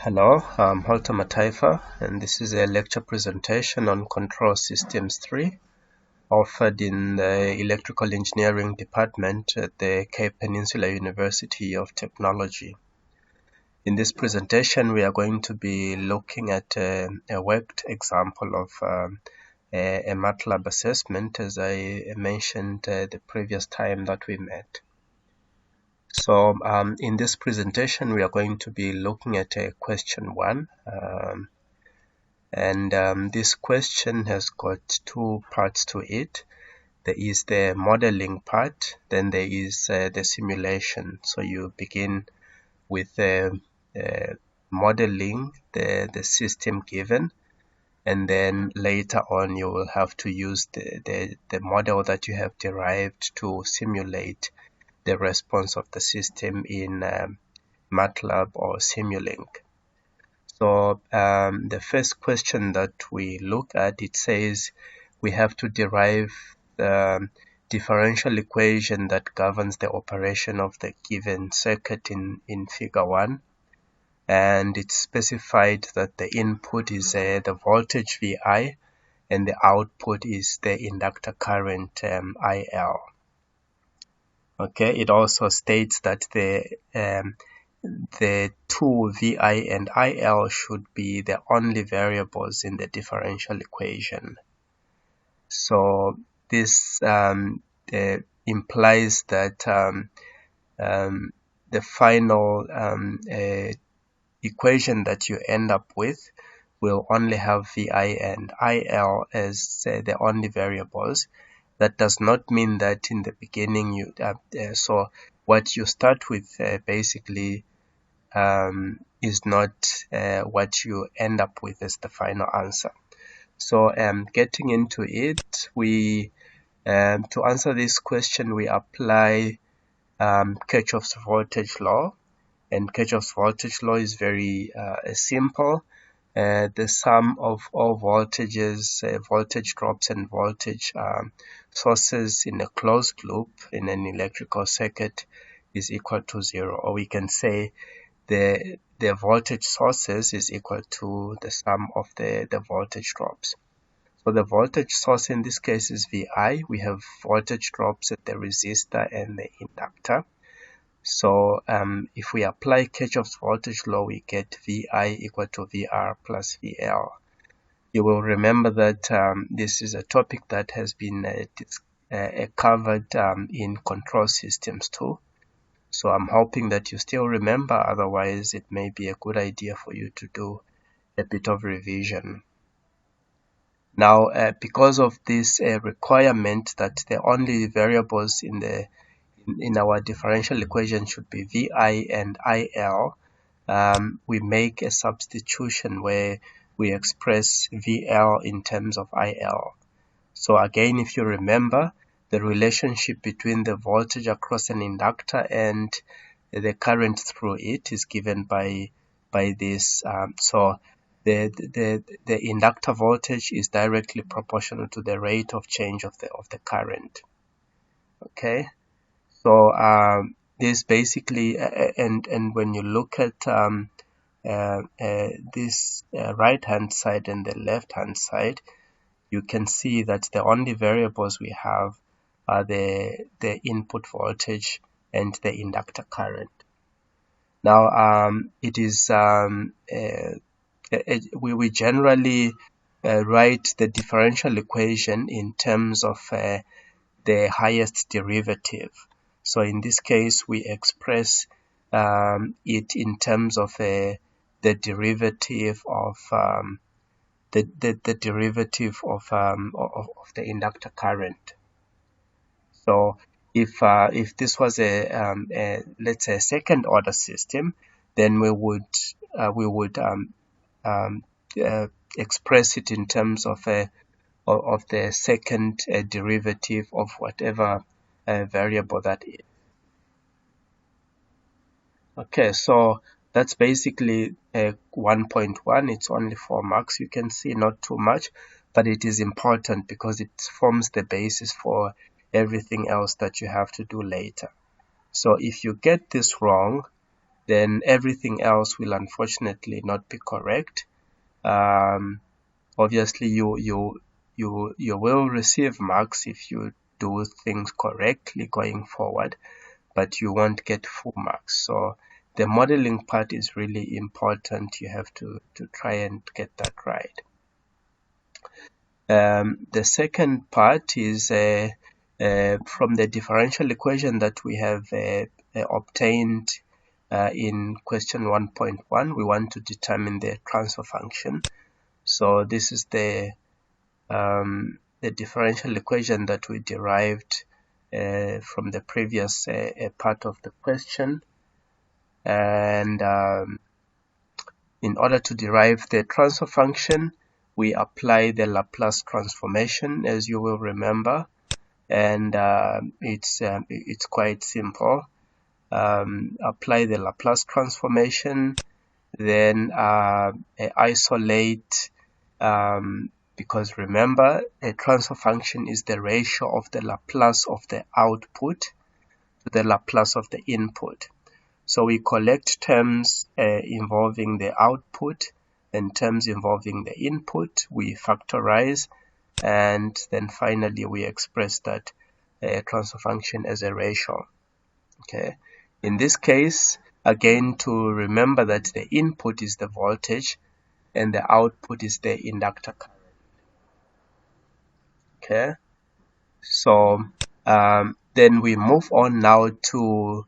Hello, I'm Halter Mataifa, and this is a lecture presentation on Control Systems 3 offered in the Electrical Engineering Department at the Cape Peninsula University of Technology. In this presentation, we are going to be looking at a worked example of a Matlab assessment, as I mentioned the previous time that we met. So in this presentation, we are going to be looking at question 1. This question has got two parts to it. There is the modeling part, then there is the simulation. So you begin with modeling the system given, and then later on you will have to use the model that you have derived to simulate the response of the system in Matlab or Simulink. So the first question that we look at, it says we have to derive the differential equation that governs the operation of the given circuit in figure 1. And it's specified that the input is the voltage VI and the output is the inductor current IL. Okay, it also states that the two VI and IL should be the only variables in the differential equation. So this implies that the final equation that you end up with will only have VI and IL as the only variables. That does not mean that in the beginning you so what you start with basically is not what you end up with as the final answer. So getting into it, we to answer this question, we apply Kirchhoff's voltage law, and Kirchhoff's voltage law is very simple. The sum of all voltages, voltage drops and voltage sources in a closed loop in an electrical circuit is equal to 0. Or we can say the voltage sources is equal to the sum of the voltage drops. So the voltage source in this case is VI. We have voltage drops at the resistor and the inductor. So if we apply Kirchhoff's voltage law, we get VI equal to VR plus VL. You will remember that this is a topic that has been covered in control systems too. So I'm hoping that you still remember, otherwise it may be a good idea for you to do a bit of revision. Now, because of this requirement that the only variables in our differential equation should be VI and IL, we make a substitution where we express VL in terms of IL. So again, if you remember, the relationship between the voltage across an inductor and the current through it is given by this. So the inductor voltage is directly proportional to the rate of change of the current. Okay. So this basically, and when you look at this right hand side and the left hand side, you can see that the only variables we have are the input voltage and the inductor current. Now it is we generally write the differential equation in terms of the highest derivative. So in this case, we express it in terms of the derivative of the derivative of the inductor current. So if this was a let's say a second order system, then we would express it in terms of the second derivative of whatever variable that is. Okay, so that's basically 1.1. It's only 4 marks. You can see not too much, but it is important because it forms the basis for everything else that you have to do later. So if you get this wrong, then everything else will unfortunately not be correct. Obviously you will receive marks if you do things correctly going forward, but you won't get full marks. So the modeling part is really important. You have to try and get that right. The second part is from the differential equation that we have obtained in question 1.1, we want to determine the transfer function. So this is the differential equation that we derived from the previous part of the question. And in order to derive the transfer function, we apply the Laplace transformation, as you will remember, and it's quite simple. Apply the Laplace transformation, then isolate, because remember, a transfer function is the ratio of the Laplace of the output to the Laplace of the input. So we collect terms involving the output and terms involving the input, we factorize, and then finally we express that transfer function as a ratio. Okay. In this case, again, to remember that the input is the voltage and the output is the inductor current. Okay. So then we move on now to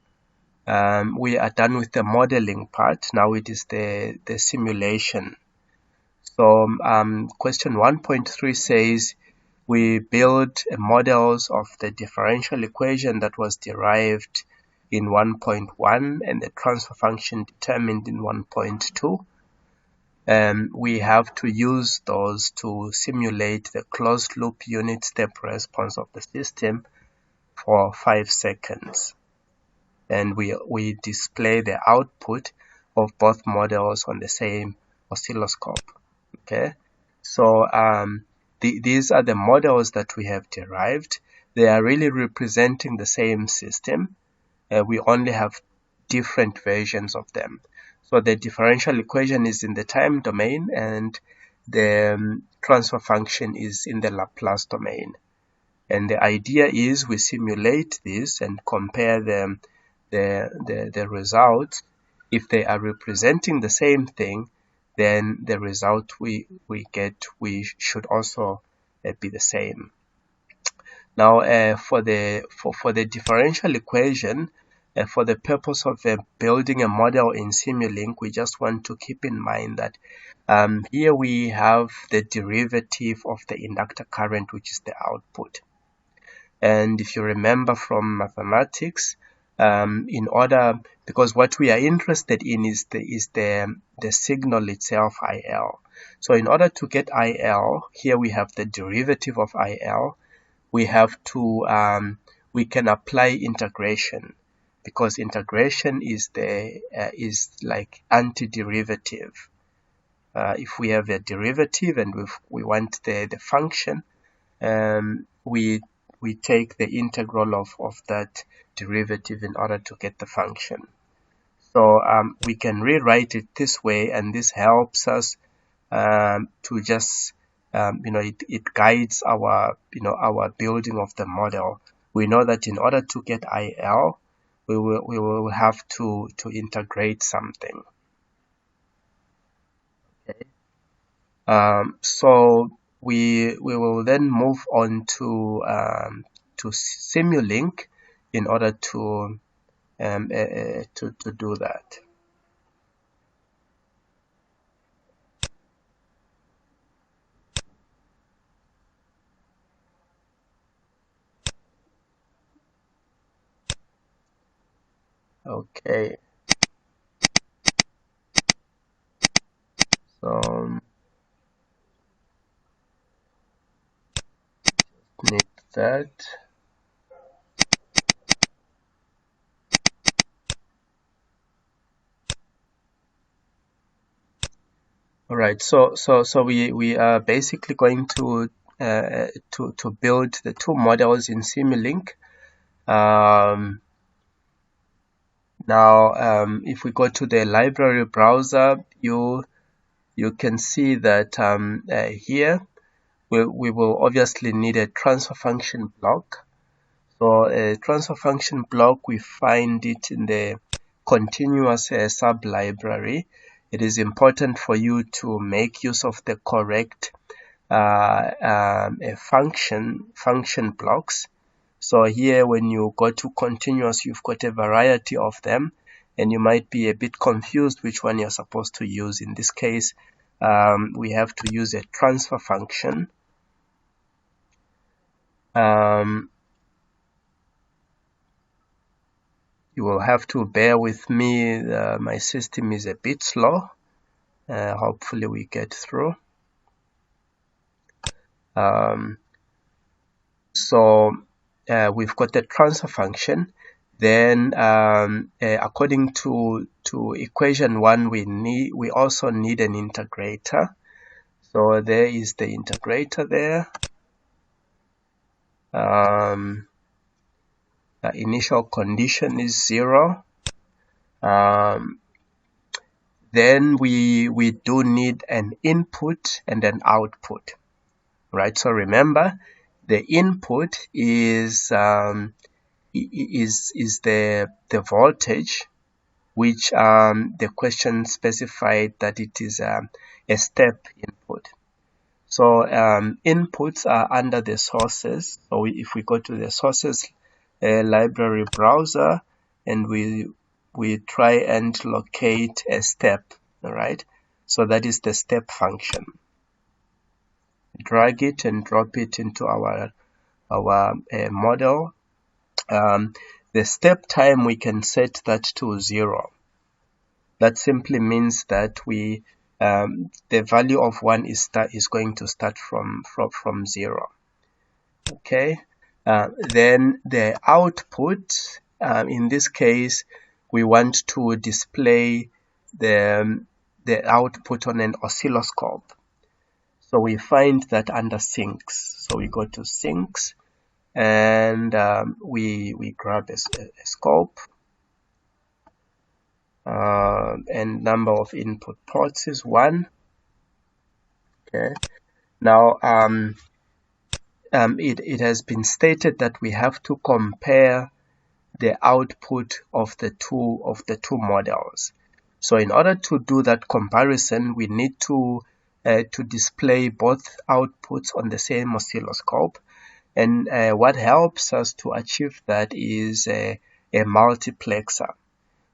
we are done with the modeling part. Now it is the simulation. So question 1.3 says we build models of the differential equation that was derived in 1.1 and the transfer function determined in 1.2. We have to use those to simulate the closed loop unit step response of the system for 5 seconds. And we display the output of both models on the same oscilloscope. Okay, so these are the models that we have derived. They are really representing the same system. We only have different versions of them. So the differential equation is in the time domain and the transfer function is in the Laplace domain. And the idea is we simulate this and compare them the results. If they are representing the same thing, then the result we get should also be the same. Now for the differential equation, for the purpose of building a model in Simulink, we just want to keep in mind that here we have the derivative of the inductor current, which is the output. And if you remember from mathematics, because what we are interested in is the signal itself, IL. So in order to get IL, here we have the derivative of IL. We have to we can apply integration, because integration is like antiderivative. If we have a derivative and we want the function, we take the integral of that derivative in order to get the function. So we can rewrite it this way, and this helps us to just it guides our our building of the model. We know that in order to get IL, we will have to integrate something. Okay. So we will then move on to Simulink in order to do that. Okay. So need that. All right. So we are basically going to build the two models in Simulink. Now, if we go to the library browser, you can see that here we will obviously need a transfer function block. So a transfer function block, we find it in the continuous sub-library. It is important for you to make use of the correct function blocks. So here when you go to continuous, you've got a variety of them, and you might be a bit confused which one you're supposed to use. In this case, we have to use a transfer function. You will have to bear with me. My system is a bit slow. Hopefully we get through. So we've got the transfer function. Then according to equation 1, we also need an integrator. So there is the integrator there. The initial condition is 0. Then we do need an input and an output, right? So remember, the input is the voltage, which the question specified that it is a step input. So inputs are under the sources. So if we go to the sources library browser and we try and locate a step, all right? So that is the step function. Drag it and drop it into our model. The step time, we can set that to 0. That simply means that the value of 1 is going to start from 0. Okay. Then the output, in this case, we want to display the output on an oscilloscope. So we find that under sinks. So we go to sinks and we grab a scope, and number of input ports is 1. Okay. Now it has been stated that we have to compare the output of the two models. So in order to do that comparison, we need to display both outputs on the same oscilloscope. And what helps us to achieve that is a multiplexer.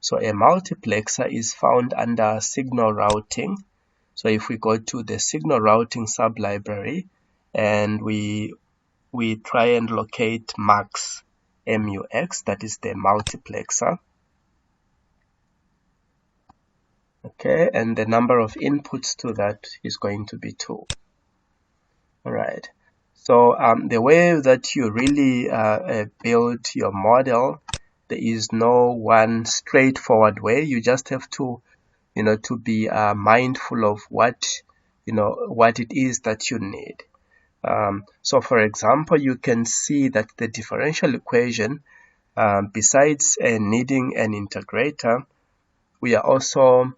So a multiplexer is found under signal routing. So if we go to the signal routing sub-library and we try and locate MUX, MUX, that is the multiplexer. Okay, and the number of inputs to that is going to be 2. All right. So the way that you really build your model, there is no one straightforward way. You just have to, to be mindful of what it is that you need. So for example, you can see that the differential equation, besides needing an integrator, we are also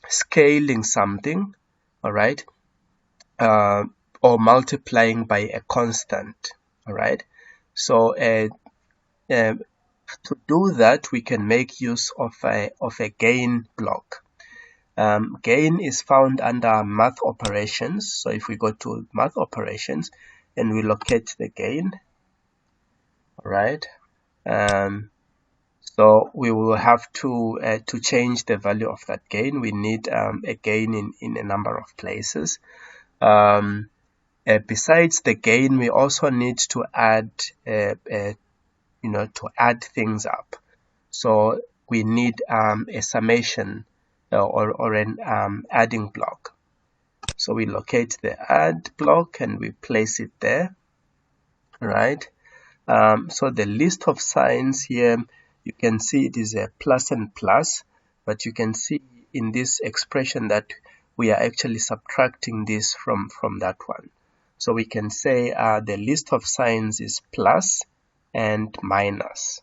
scaling something, all right, or multiplying by a constant, all right. So to do that, we can make use of a gain block. Gain is found under math operations. So if we go to math operations and we locate the gain, all right, so we will have to change the value of that gain. We need a gain in a number of places. Besides the gain, we also need to add to add things up. So we need a summation or an adding block. So we locate the add block and we place it there, right? So the list of signs here, you can see it is a plus and plus, but you can see in this expression that we are actually subtracting this from that one. So we can say the list of signs is plus and minus.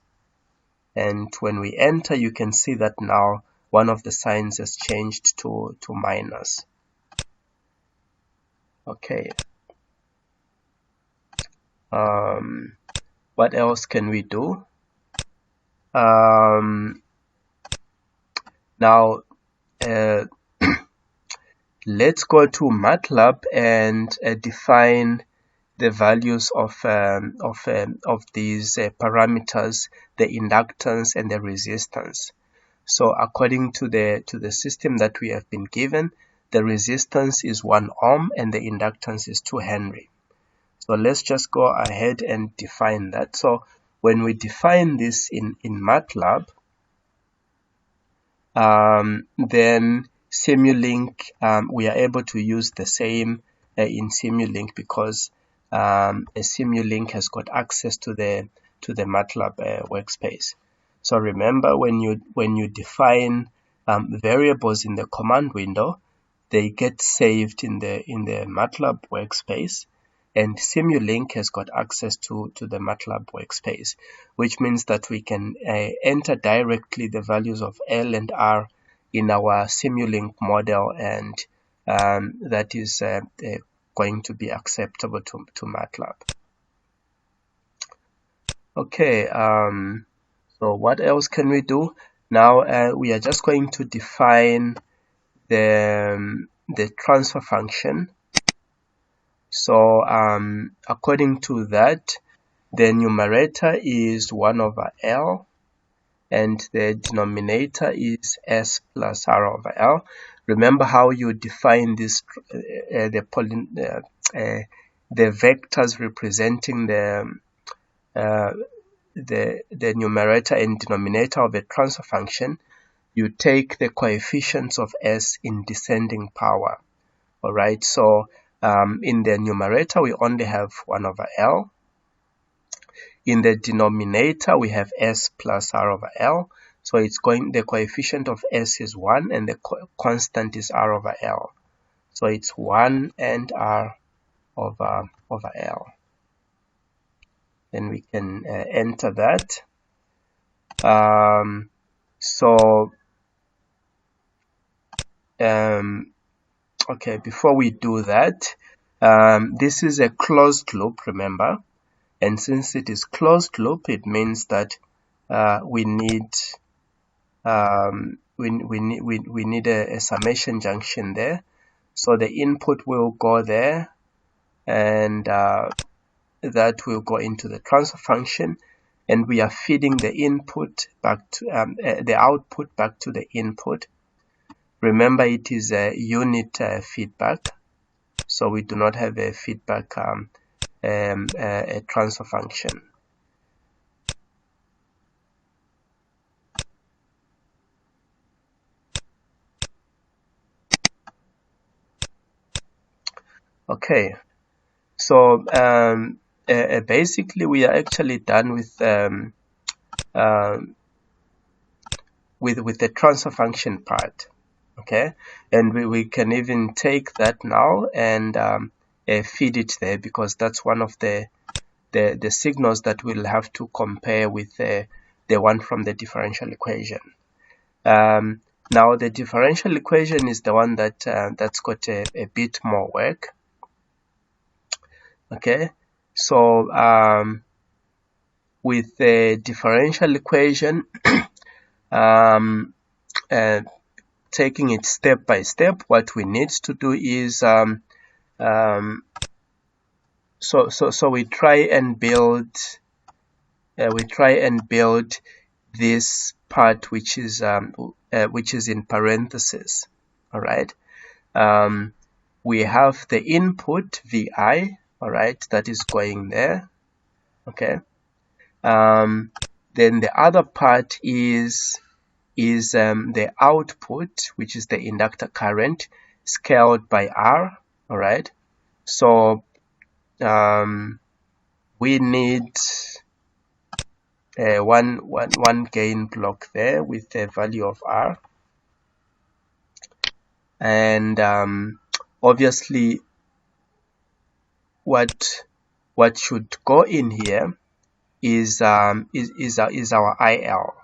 and when we enter, you can see that now one of the signs has changed to minus. Okay. What else can we do? Now let's go to Matlab and define the values of these parameters, the inductance and the resistance. So according to the system that we have been given, the resistance is 1 ohm and the inductance is 2 Henry. So let's just go ahead and define that. So when we define this in Matlab, then Simulink, we are able to use the same in Simulink because a Simulink has got access to the Matlab workspace. So remember, when you define variables in the command window, they get saved in the Matlab workspace, and Simulink has got access to the Matlab workspace, which means that we can enter directly the values of L and R in our Simulink model, and that is going to be acceptable to Matlab. Okay, so what else can we do? Now we are just going to define the transfer function. So according to that, the numerator is 1 over L and the denominator is S plus R over L. Remember how you define this the vectors representing the numerator and denominator of a transfer function. You take the coefficients of S in descending power. Alright, so in the numerator we only have 1 over L. In the denominator we have S plus R over L. So it's going, the coefficient of S is 1 and the constant is R over L. So it's 1 and R over L. Then we can enter that. Okay, before we do that, this is a closed loop, remember, and since it is closed loop, it means that we need a summation junction there. So the input will go there, and that will go into the transfer function, and we are feeding the input back to the output back to the input. Remember, it is a unit feedback, so we do not have a feedback a transfer function. Okay, so basically we are actually done with the transfer function part. Okay, and we can even take that now and feed it there, because that's one of the signals that we'll have to compare with the one from the differential equation. Now the differential equation is the one that that's got a bit more work. Okay, so with the differential equation, taking it step by step, what we need to do is so we try and build this part which is in parentheses. All right, we have the input Vi, all right, that is going there. Okay, then the other part is the output, which is the inductor current scaled by R. All right, so we need one gain block there with the value of R, and obviously what should go in here is our IL.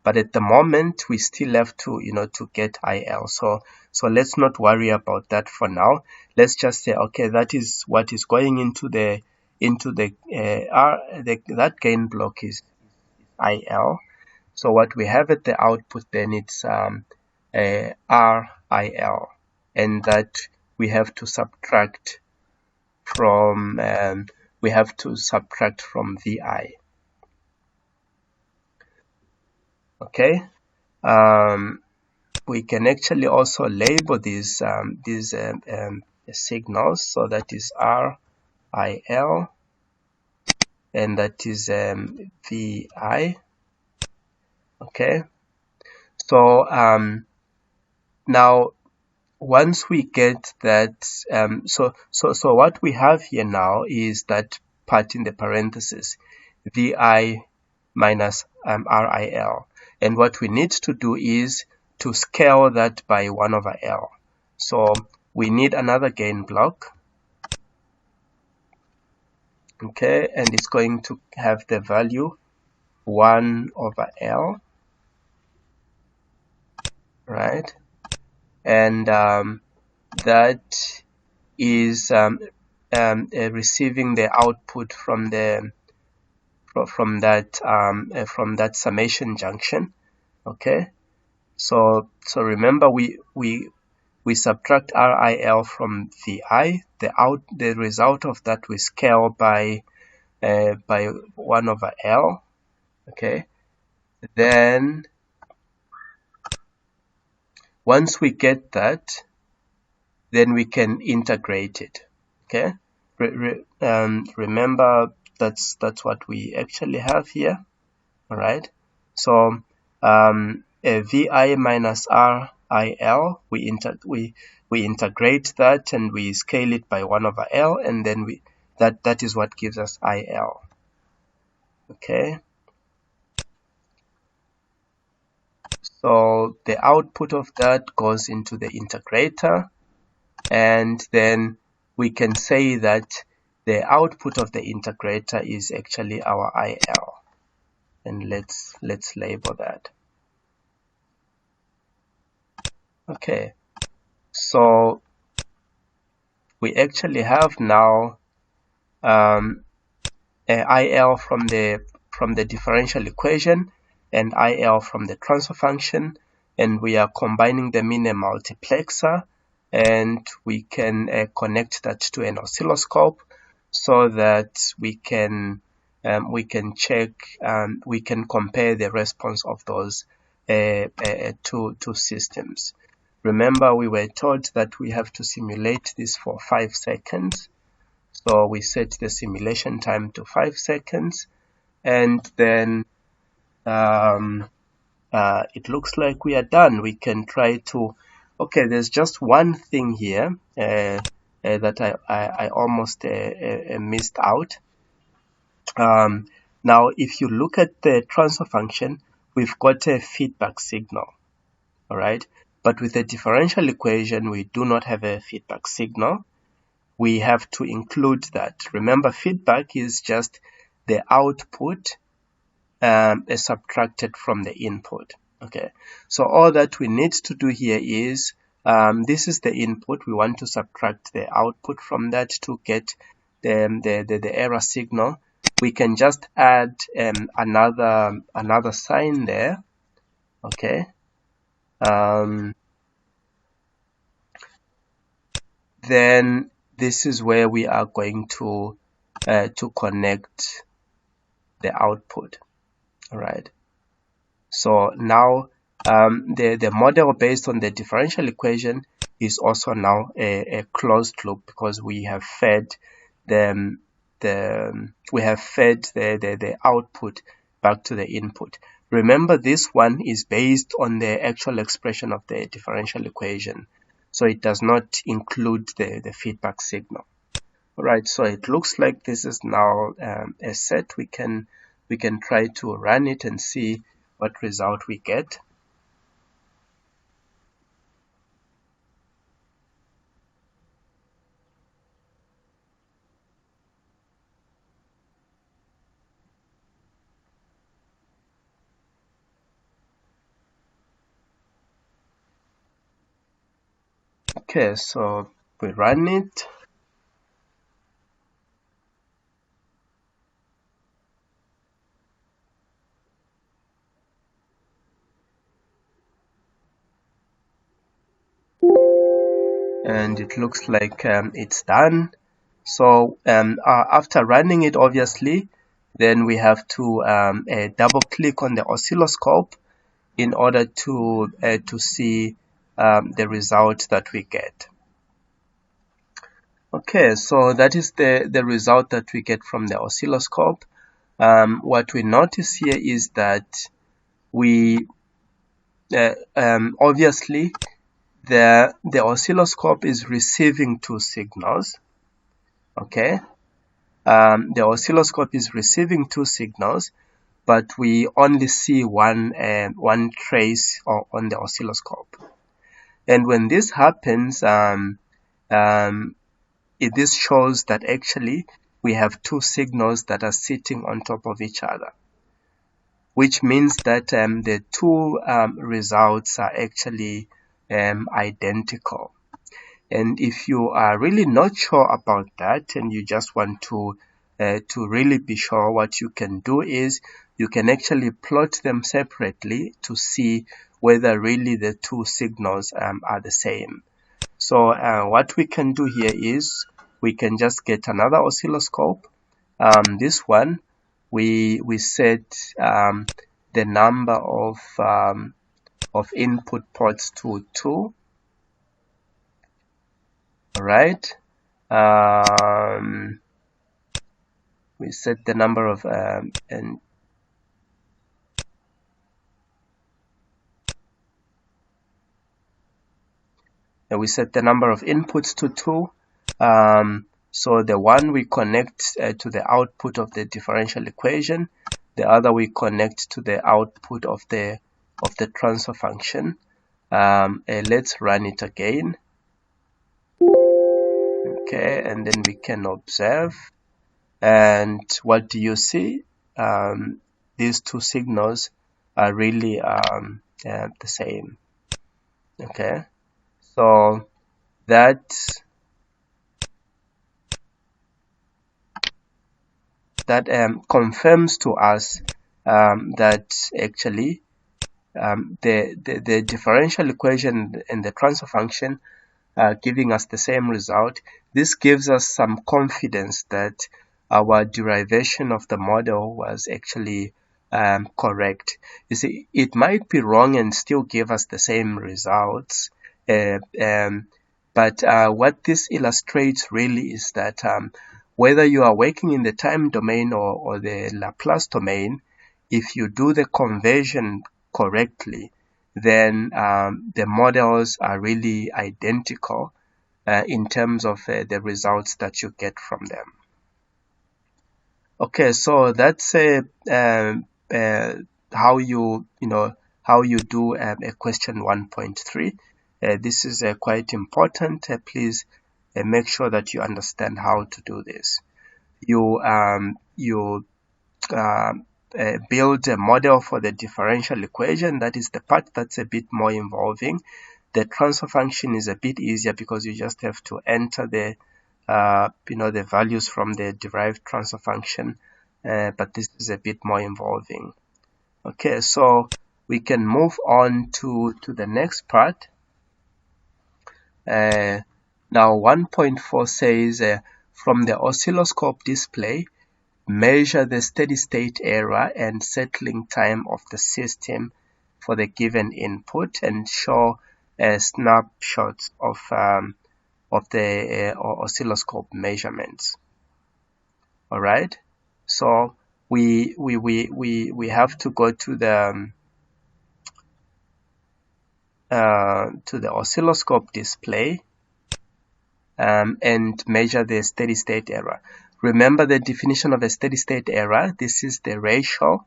but at the moment we still have to, to get IL. So let's not worry about that for now. Let's just say, okay, that is what is going into the that gain block is IL. So what we have at the output then, it's RIL, and that we have to subtract from VI. Okay. We can actually also label these signals. So that is RIL, and that is VI. Okay. So now once we get that, so what we have here now is that part in the parentheses, VI minus RIL. And what we need to do is to scale that by 1 over L. So we need another gain block. Okay, and it's going to have the value 1 over L, right? And that is receiving the output from that summation junction. Okay, so remember we subtract RIL from VI. The result of that we scale by 1 over L. Okay, then once we get that, then we can integrate it. Okay, remember that's what we actually have here. All right, so VI minus RIL, we integrate that and we scale it by 1 over L, and then that is what gives us IL. Okay, so the output of that goes into the integrator, and then we can say that the output of the integrator is actually our IL, and let's label that. Okay, so we actually have now IL from the differential equation and IL from the transfer function, and we are combining them in a multiplexer, and we can connect that to an oscilloscope so that we can check, we can compare the response of those two systems. Remember, we were told that we have to simulate this for 5 seconds. So we set the simulation time to 5 seconds, and then it looks like we are done. We can try to, okay, there's just one thing here that I almost missed out. Now, if you look at the transfer function, we've got a feedback signal, all right? But with the differential equation, we do not have a feedback signal. We have to include that. Remember, feedback is just the output is subtracted from the input. Okay, so all that we need to do here is this is the input. We want to subtract the output from that to get the error signal. We can just add another sign there. Okay. Then this is where we are going to connect the output. All right. So now the model based on the differential equation is also now a closed loop, because we have fed the output back to the input. Remember, this one is based on the actual expression of the differential equation, so it does not include the feedback signal. All right, so it looks like this is now a set. We can try to run it and see what result we get. Okay, so we run it. And it looks like it's done. So after running it, obviously, then we have to double click on the oscilloscope in order to see the result that we get. Okay, so that is the result that we get from the oscilloscope. What we notice here is that we obviously the oscilloscope is receiving two signals. Okay, the oscilloscope is receiving two signals, but we only see one trace on the oscilloscope. And when this happens, this shows that actually we have two signals that are sitting on top of each other, which means that the two results are actually identical. And if you are really not sure about that and you just want to really be sure, what you can do is you can actually plot them separately to see whether really the two signals are the same. So what we can do here is we can just get another oscilloscope. This one, we set the number of input ports to 2. All right. We set the number of and we set the number of inputs to 2. So the one we connect to the output of the differential equation, the other we connect to the output of the transfer function. Let's run it again. Okay, and then we can observe. And what do you see? These two signals are really the same. Okay, so that confirms to us that actually the differential equation and the transfer function are giving us the same result. This gives us some confidence that our derivation of the model was actually correct. You see, it might be wrong and still give us the same results, but what this illustrates really is that whether you are working in the time domain or the Laplace domain, if you do the conversion correctly, then the models are really identical in terms of the results that you get from them. Okay, so that's how you do a question 1.3. This is quite important. Please make sure that you understand how to do this. You build a model for the differential equation. That is the part that's a bit more involving. The transfer function is a bit easier because you just have to enter the the values from the derived transfer function, but this is a bit more involving. Okay, so we can move on to the next part. Now 1.4 says from the oscilloscope display, measure the steady state error and settling time of the system for the given input and show snapshots of the oscilloscope measurements. All right, so we have to go to the oscilloscope display and measure the steady state error. Remember the definition of a steady state error. This is the ratio.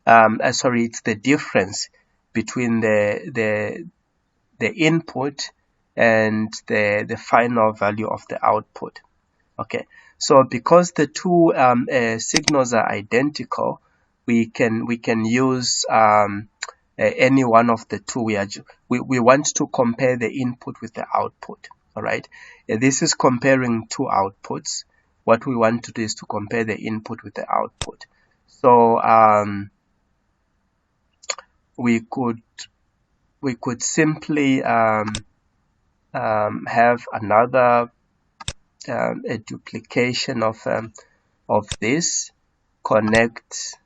Sorry, it's the difference between the input and the final value of the output. Okay, so because the two signals are identical, we can use any one of the two. We want to compare the input with the output. All right, this is comparing two outputs. What we want to do is to compare the input with the output. So we could simply have another a duplication of this. Connect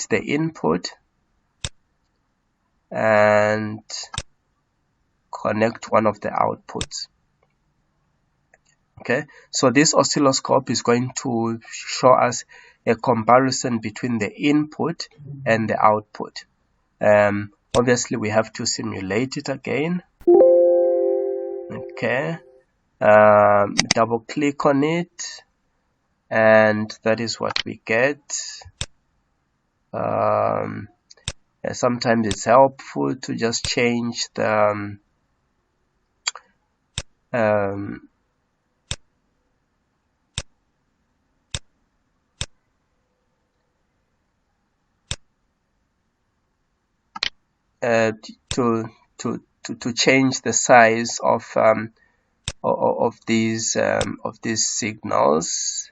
the input and connect one of the outputs. Okay, so this oscilloscope is going to show us a comparison between the input and the output. Obviously we have to simulate it again. Okay, double click on it, and that is what we get. Sometimes it's helpful to just change the to change the size of these signals.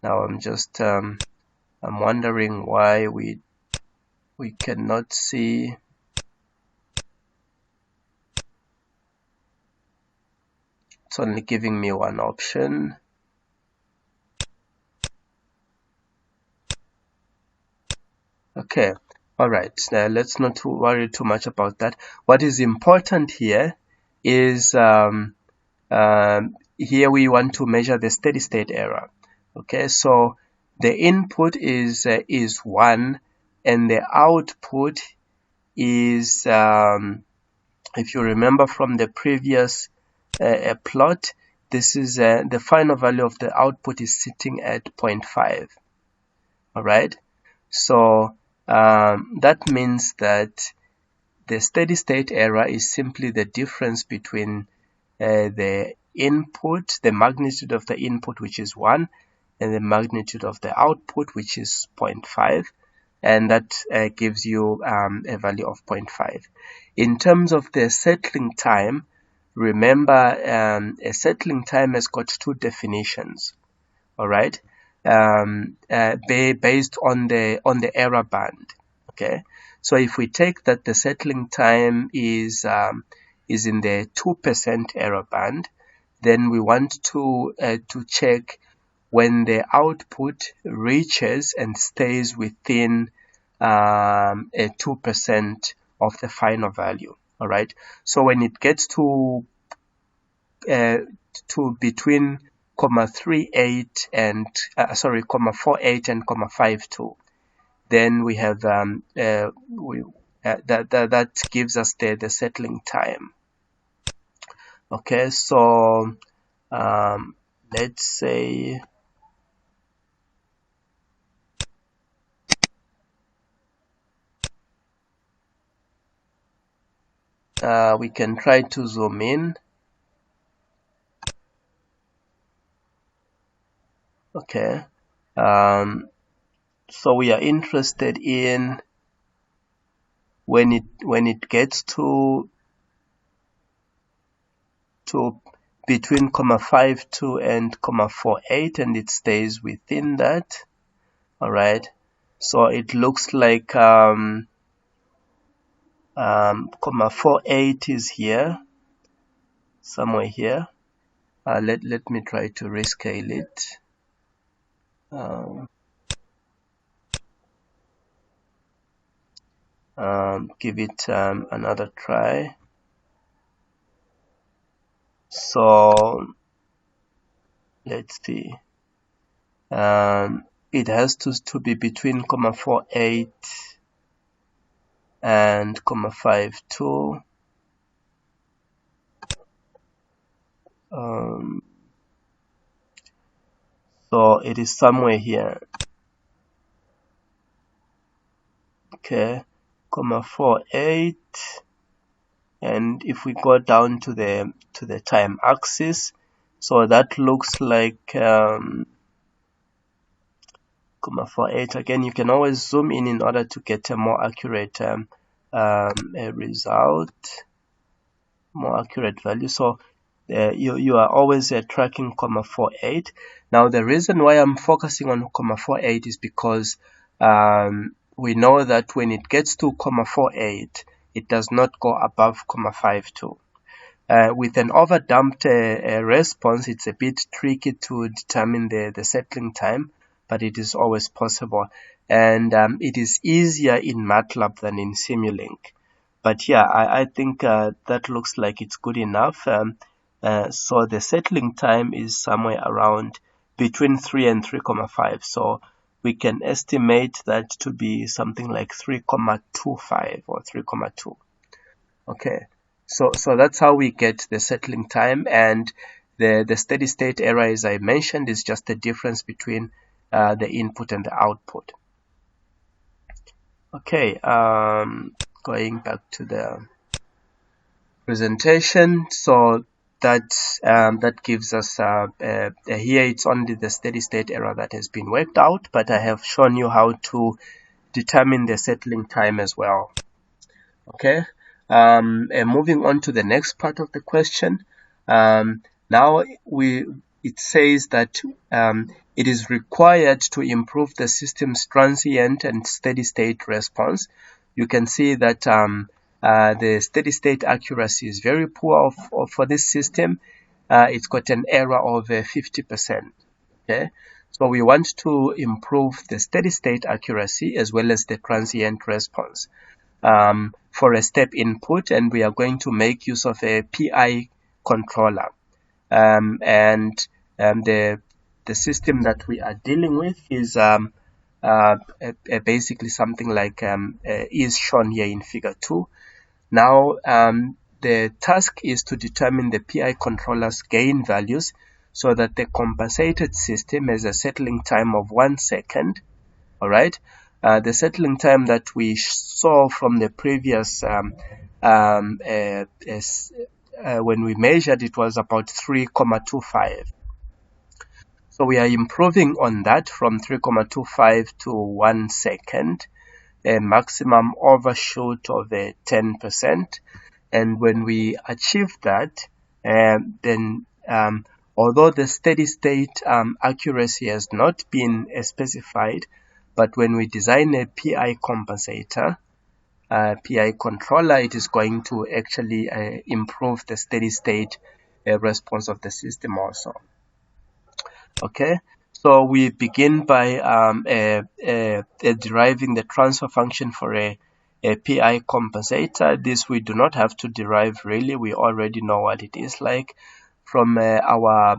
Now I'm just I'm wondering why we cannot see. It's only giving me one option. Okay, all right. Let's not worry too much about that. What is important here is here we want to measure the steady state error. Okay, so the input is 1 and the output is if you remember from the previous plot, this is the final value of the output is sitting at 0.5. all right, so that means that the steady state error is simply the difference between the input, the magnitude of the input, which is 1, and the magnitude of the output, which is 0.5, and that gives you a value of 0.5. In terms of the settling time, remember a settling time has got two definitions. All right, based on the error band. Okay, so if we take that the settling time is in the 2% error band, then we want to check when the output reaches and stays within a 2% of the final value. All right, so when it gets to between 0.38 and 0.48 and 0.52, then we have that gives us the settling time. Okay, so let's say we can try to zoom in. Okay, so we are interested in when it gets to between 0.52 and 0.48 and it stays within that. All right, so it looks like 0.48 is here, somewhere here. Let me try to rescale it. Give it another try. So let's see. It has to be between 0.48 and 0.52. So it is somewhere here. Okay, 0.48, and if we go down to the time axis, So that looks like 0.48. Again, you can always zoom in order to get a more accurate a result, more accurate value. So you are always tracking 0.48. Now the reason why I'm focusing on 0.48 is because we know that when it gets to 0.48, it does not go above 0.52. With an overdamped response, it's a bit tricky to determine the settling time, but it is always possible. And it is easier in Matlab than in Simulink. But yeah, I think that looks like it's good enough. So the settling time is somewhere around between 3 and 3.5. So we can estimate that to be something like 3.25 or 3.2. Okay, so that's how we get the settling time, and the steady state error, as I mentioned, is just the difference between the input and the output. Okay, going back to the presentation. So that gives us here it's only the steady state error that has been worked out, but I have shown you how to determine the settling time as well. Okay, and moving on to the next part of the question. Now it says that it is required to improve the system's transient and steady state response. You can see that the steady state accuracy is very poor for this system. It's got an error of 50%. Okay, so we want to improve the steady state accuracy as well as the transient response for a step input, and we are going to make use of a PI controller. And the system that we are dealing with is basically something like is shown here in figure 2. Now the task is to determine the PI controller's gain values so that the compensated system has a settling time of 1 second. All right, the settling time that we saw from the previous when we measured it was about 3.25. So we are improving on that from 3.25 to 1 second, a maximum overshoot of 10%. And when we achieve that, then although the steady state accuracy has not been specified, but when we design a PI compensator, PI controller, it is going to actually improve the steady state response of the system also. Okay, so we begin by deriving the transfer function for a PI compensator. This we do not have to derive really, we already know what it is like from our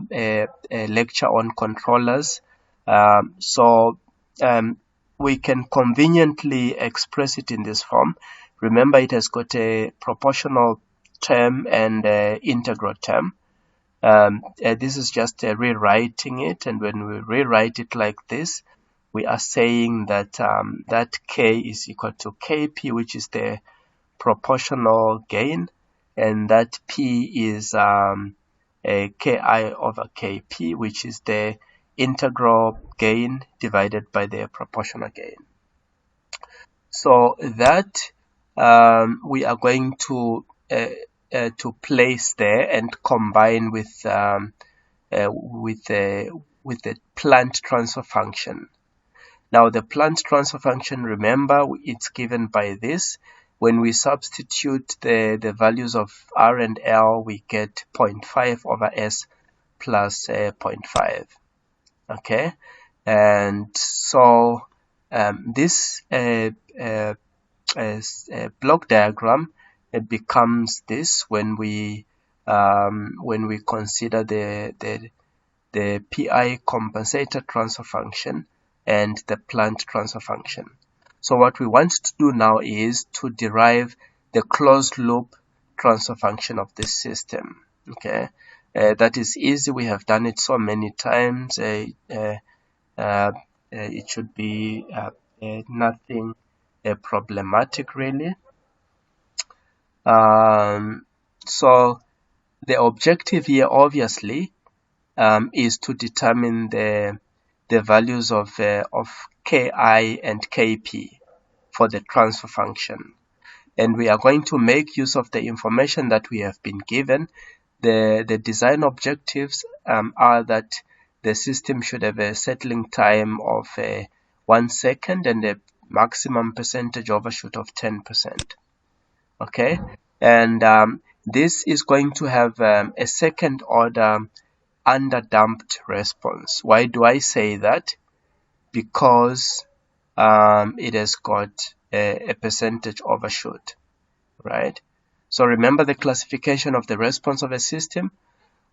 lecture on controllers. We can conveniently express it in this form. Remember, it has got a proportional term and integral term. This is just rewriting it, and when we rewrite it like this, we are saying that that K is equal to Kp, which is the proportional gain, and that P is Ki over Kp, which is the integral gain divided by the proportional gain. So that we are going to place there and combine with the plant transfer function. Now the plant transfer function, remember, it's given by this. When we substitute the values of R and L, we get 0.5 over S plus 0.5. Okay, and so this block diagram, it becomes this when we consider the PI compensator transfer function and the plant transfer function. So what we want to do now is to derive the closed loop transfer function of this system. Okay, that is easy. We have done it so many times. It should be nothing problematic really. So the objective here obviously is to determine the values of ki and kp for the transfer function. And we are going to make use of the information that we have been given. The design objectives are that the system should have a settling time of 1 second and a maximum percentage overshoot of 10%. Okay, and this is going to have a second order underdamped response. Why do I say that? Because it has got a percentage overshoot, right? So remember the classification of the response of a system.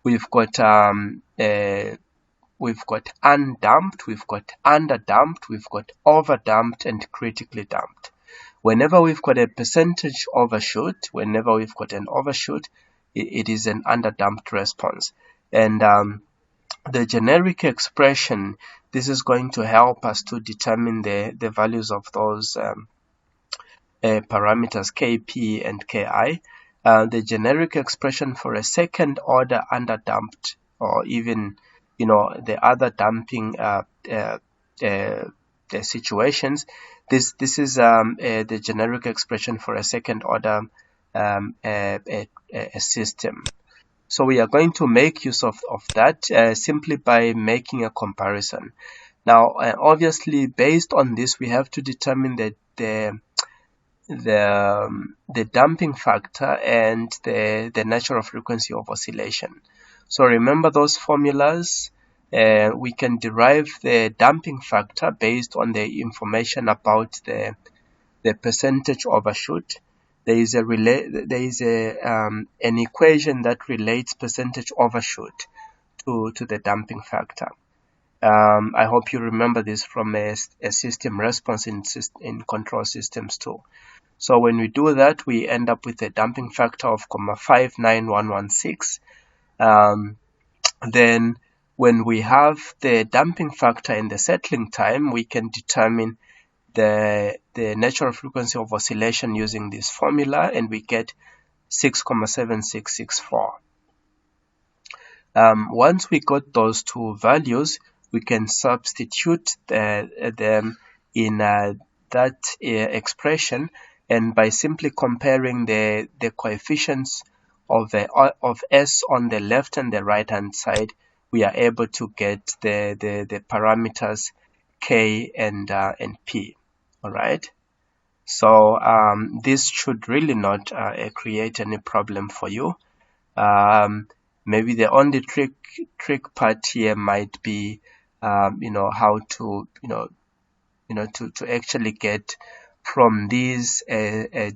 We've got undamped, we've got underdamped, we've got overdamped, and critically damped. Whenever we've got a percentage overshoot, whenever we've got an overshoot, it is an underdamped response. And the generic expression, this is going to help us to determine the values of those parameters kp and ki. The generic expression for a second order underdamped, or even the other damping situations, this is the generic expression for a second order a system. So we are going to make use of that simply by making a comparison. Now, obviously, based on this, we have to determine the damping factor and the natural frequency of oscillation. So remember those formulas. We can derive the damping factor based on the information about the percentage overshoot. There is an equation that relates percentage overshoot to the damping factor. I hope you remember this from a system response in control systems too. So when we do that, we end up with a damping factor of 0.59116. Then when we have the damping factor and the settling time, we can determine the natural frequency of oscillation using this formula, and we get 6,7664. Once we got those two values, we can substitute them in that expression, and by simply comparing the coefficients of S on the left and the right hand side, we are able to get the parameters K and P. All right. So this should really not create any problem for you. Maybe the only trick part here might be how to to actually get from these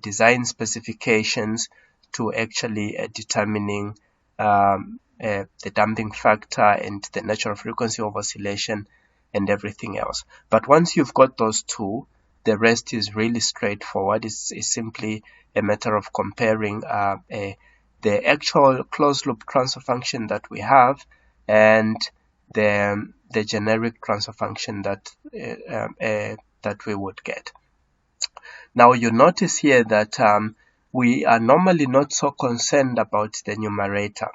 design specifications to actually determining the damping factor and the natural frequency of oscillation and everything else. But once you've got those two, the rest is really straightforward. It's simply a matter of comparing the actual closed loop transfer function that we have and the generic transfer function that we would get. Now you notice here that we are normally not so concerned about the numerator.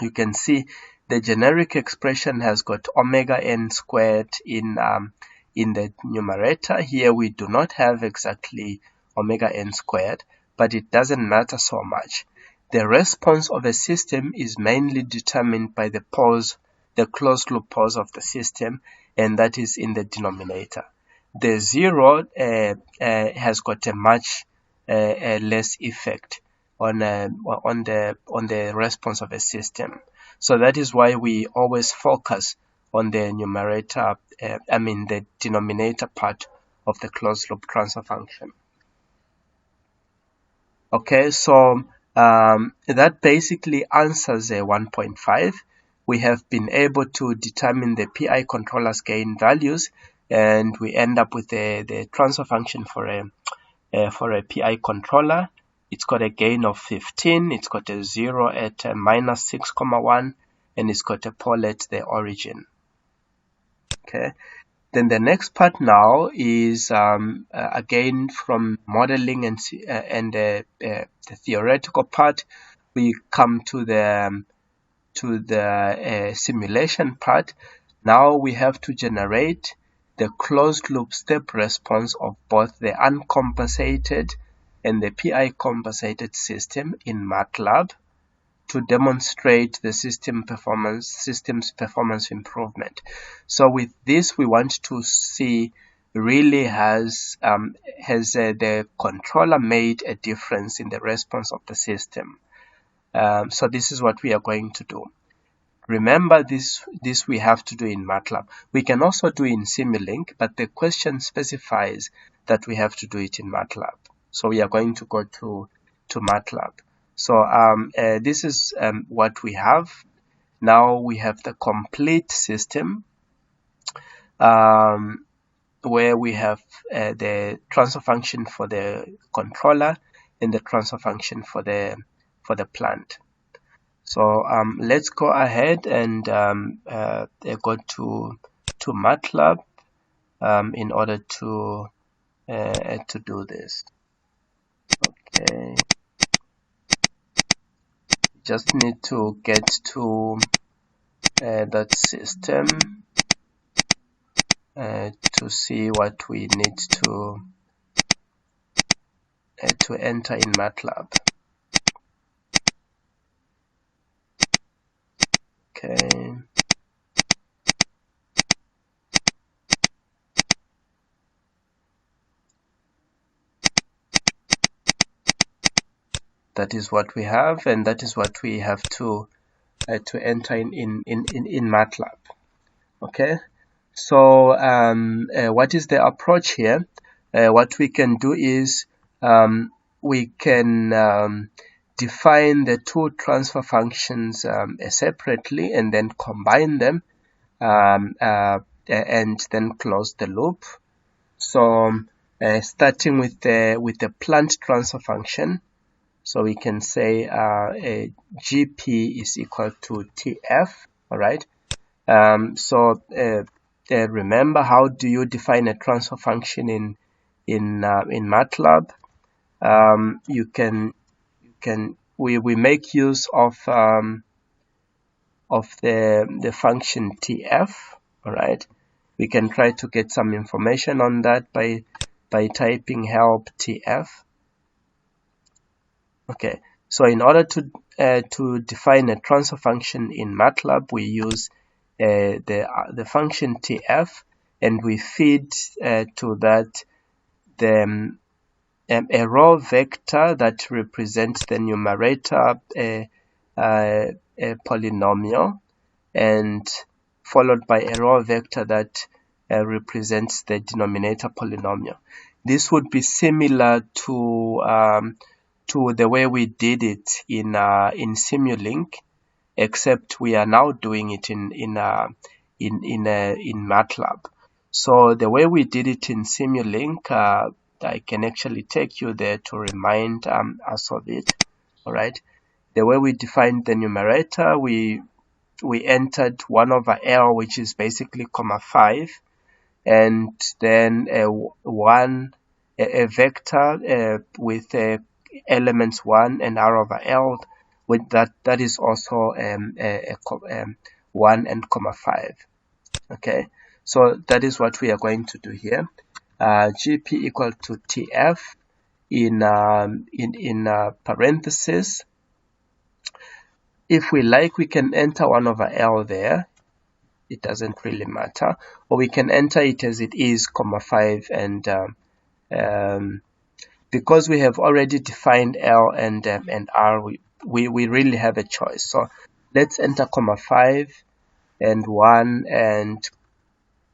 You can see the generic expression has got omega n squared in the numerator. Here we do not have exactly omega n squared, but it doesn't matter so much. The response of a system is mainly determined by the closed loop pause of the system, and that is in the denominator. The zero has got a much less effect on the response of a system. So that is why we always focus on the numerator, the denominator part of the closed loop transfer function. Okay, so that basically answers a 1.5. We have been able to determine the PI controller's gain values, and we end up with the transfer function for a PI controller. It's got a gain of 15, it's got a 0 at minus 6,1, and it's got a pole at the origin. Okay, then the next part now is again from modeling and the theoretical part. We come to the to the simulation part, now we have to generate the closed loop step response of both the uncompensated and the PI compensated system in Matlab to demonstrate the system's performance improvement. So with this, we want to see really has the controller made a difference in the response of the system. So this is what we are going to do. Remember, this we have to do in Matlab. We can also do in Simulink, but the question specifies that we have to do it in Matlab. So we are going to go to Matlab. So this is what we have. Now we have the complete system where we have the transfer function for the controller and the transfer function for the plant. So let's go ahead and go to Matlab in order to do this. Okay, just need to get to that system to see what we need to enter in Matlab. Okay. That is what we have, and that is what we have to enter in Matlab. Okay. So what is the approach here? What we can do is we can define the two transfer functions separately and then combine them and then close the loop. So starting with the plant transfer function, so we can say GP is equal to TF. All right. So remember, how do you define a transfer function in Matlab? We make use of the function TF. All right. We can try to get some information on that by typing help TF. Okay. So in order to define a transfer function in Matlab, we use the function TF, and we feed to that a row vector that represents the numerator a polynomial, and followed by a row vector that represents the denominator polynomial. This would be similar to the way we did it in Simulink, except we are now doing it in Matlab. So the way we did it in Simulink, I can actually take you there to remind us of it. All right. The way we defined the numerator, we entered 1 over L, which is basically 5, and then a vector with elements 1 and R over L. With that is also 1 and 5. Okay, so that is what we are going to do here. GP equal to TF in parentheses. If we like, we can enter 1 over L there. It doesn't really matter, or we can enter it as it is, 5, and because we have already defined L and R, we really have a choice. So let's enter 5 and 1 and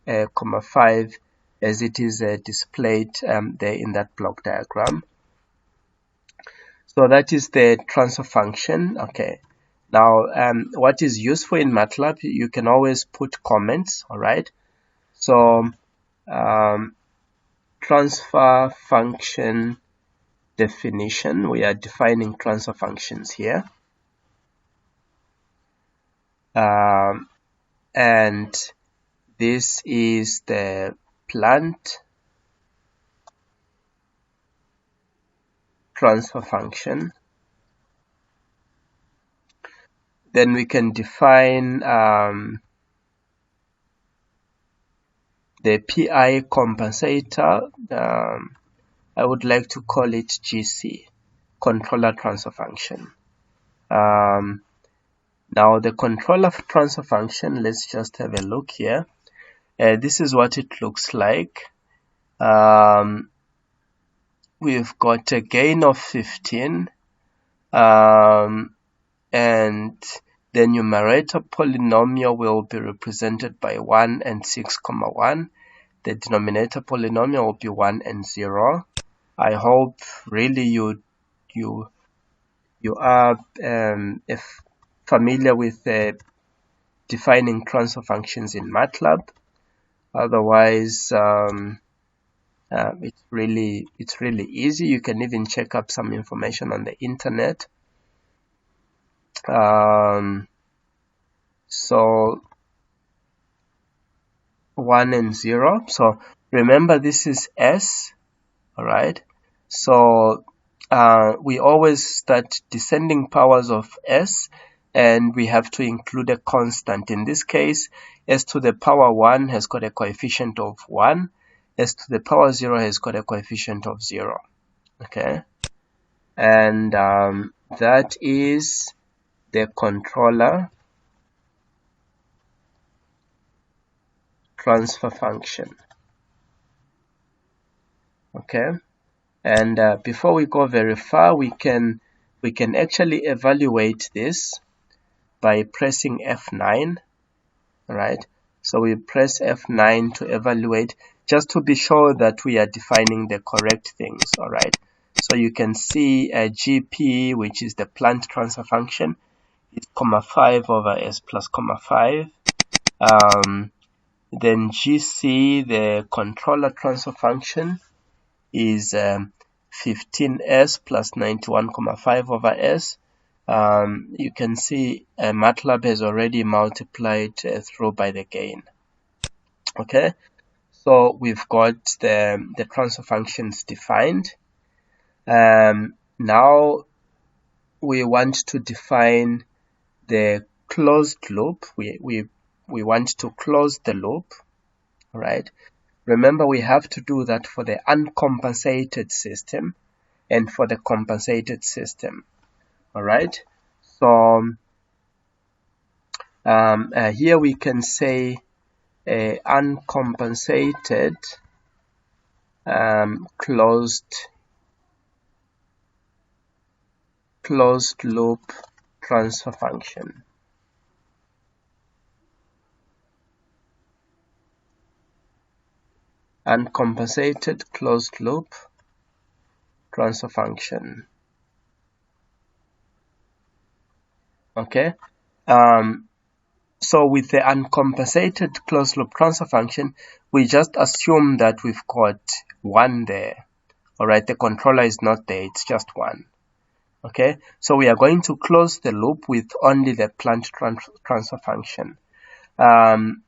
5 as it is displayed there in that block diagram. So that is the transfer function. Okay. Now, what is useful in Matlab, you can always put comments. All right. So transfer function definition, we are defining transfer functions here. And this is the plant transfer function. Then we can define the PI compensator. I would like to call it GC, controller transfer function. Now the controller transfer function, let's just have a look here. This is what it looks like. We've got a gain of 15, and the numerator polynomial will be represented by 1 and 6, 1. The denominator polynomial will be 1 and 0. I hope really you are familiar with defining transfer functions in Matlab. Otherwise, it's really easy. You can even check up some information on the internet. So 1 and 0. So remember, this is S. All right. So we always start descending powers of S, and we have to include a constant. In this case, S to the power 1 has got a coefficient of 1. S to the power 0 has got a coefficient of 0. Okay. And that is the controller transfer function. Okay. And before we go very far, we can actually evaluate this by pressing F9. All right. So we press F9 to evaluate, just to be sure that we are defining the correct things. All right. So you can see a GP, which is the plant transfer function, is 5 over S plus 5. Then GC, the controller transfer function, is 15S plus 91,5 over S. You can see Matlab has already multiplied through by the gain. Okay, so we've got the transfer functions defined. Now we want to define the closed loop. We want to close the loop. All right. Remember, we have to do that for the uncompensated system and for the compensated system. All right. So here we can say uncompensated closed loop transfer function. Uncompensated closed loop transfer function. Okay. So with the uncompensated closed loop transfer function, we just assume that we've got 1 there. All right, the controller is not there, it's just 1. Okay, so we are going to close the loop with only the plant transfer function. To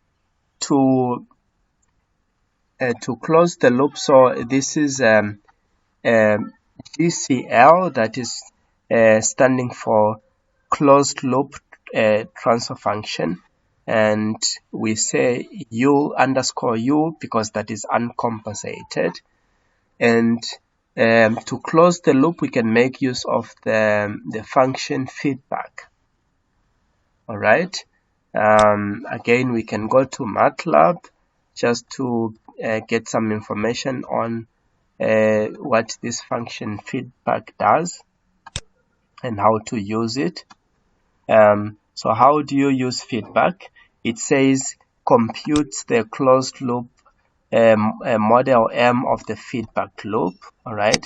close the loop, so this is GCL, that is standing for closed loop transfer function, and we say U underscore U because that is uncompensated. And to close the loop, we can make use of the function feedback. All right. Again, we can go to Matlab just to get some information on what this function feedback does and how to use it. So how do you use feedback? It says computes the closed loop model M of the feedback loop. All right.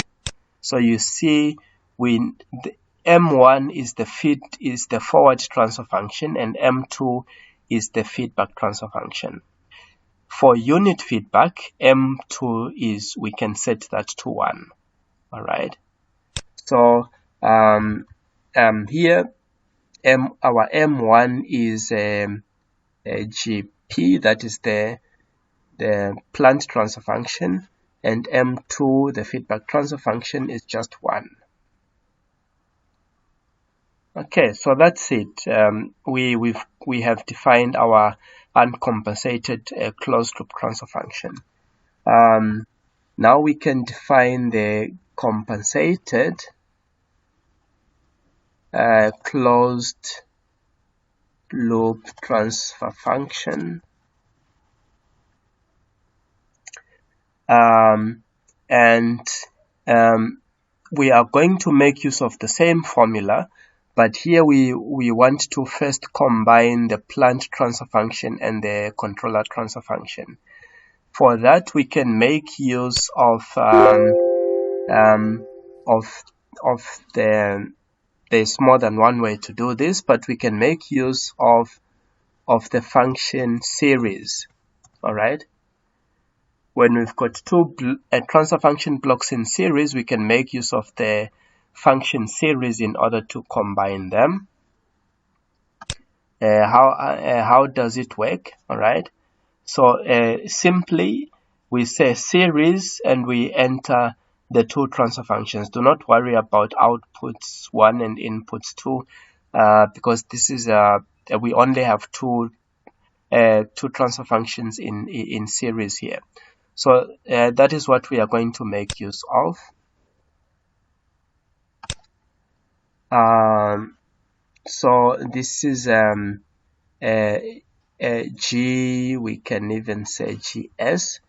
So you see, M1 is the forward transfer function, and M2 is the feedback transfer function. For unit feedback, M2 is, we can set that to 1. All right. So here our M1 is a GP, that is the plant transfer function, and M2, the feedback transfer function, is just 1. Okay, so that's it. We have defined our uncompensated closed loop transfer function. Now we can define the compensated closed loop transfer function, and we are going to make use of the same formula, but here we want to first combine the plant transfer function and the controller transfer function. For that, we can make use of there's more than one way to do this, but we can make use of the function series. All right. When we've got two transfer function blocks in series, we can make use of the function series in order to combine them. How does it work? All right. So simply we say series and we enter the two transfer functions. Do not worry about outputs 1 and inputs 2 because this is we only have two transfer functions in series here. So that is what we are going to make use of. So this is G, we can even say GS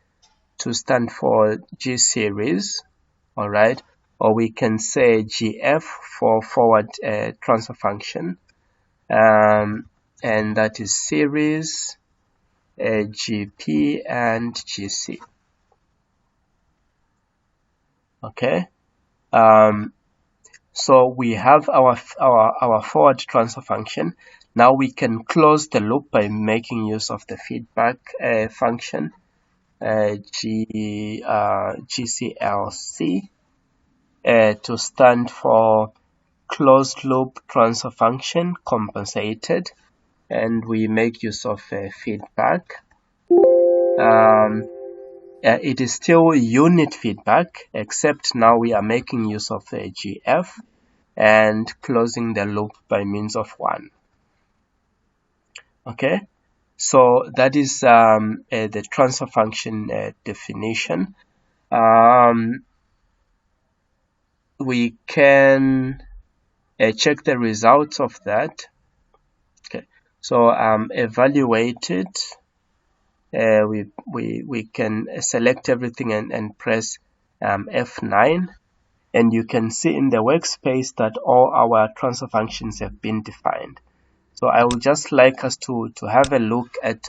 to stand for G series, all right, or we can say GF for forward transfer function, and that is series, GP, and GC. Okay, so we have our forward transfer function. Now we can close the loop by making use of the feedback function, GCLC, to stand for closed loop transfer function compensated, and we make use of feedback. It is still unit feedback, except now we are making use of GF and closing the loop by means of 1. Okay, so that is the transfer function definition. We can check the results of that. Okay, so evaluate it. We can select everything and press F9, and you can see in the workspace that all our transfer functions have been defined. So I would just like us to have a look at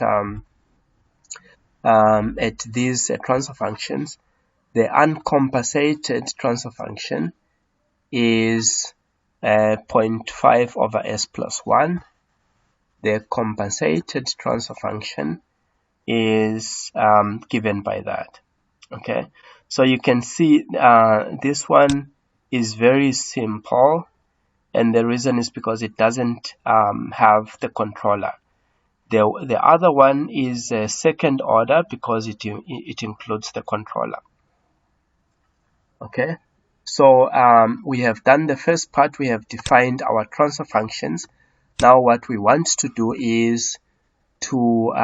these transfer functions. The uncompensated transfer function is 0.5 over S plus 1. The compensated transfer function is given by that. Okay, so you can see this one is very simple, and the reason is because it doesn't have the controller. The other one is second order because it includes the controller. Okay, so we have done the first part. We have defined our transfer functions. Now what we want to do is to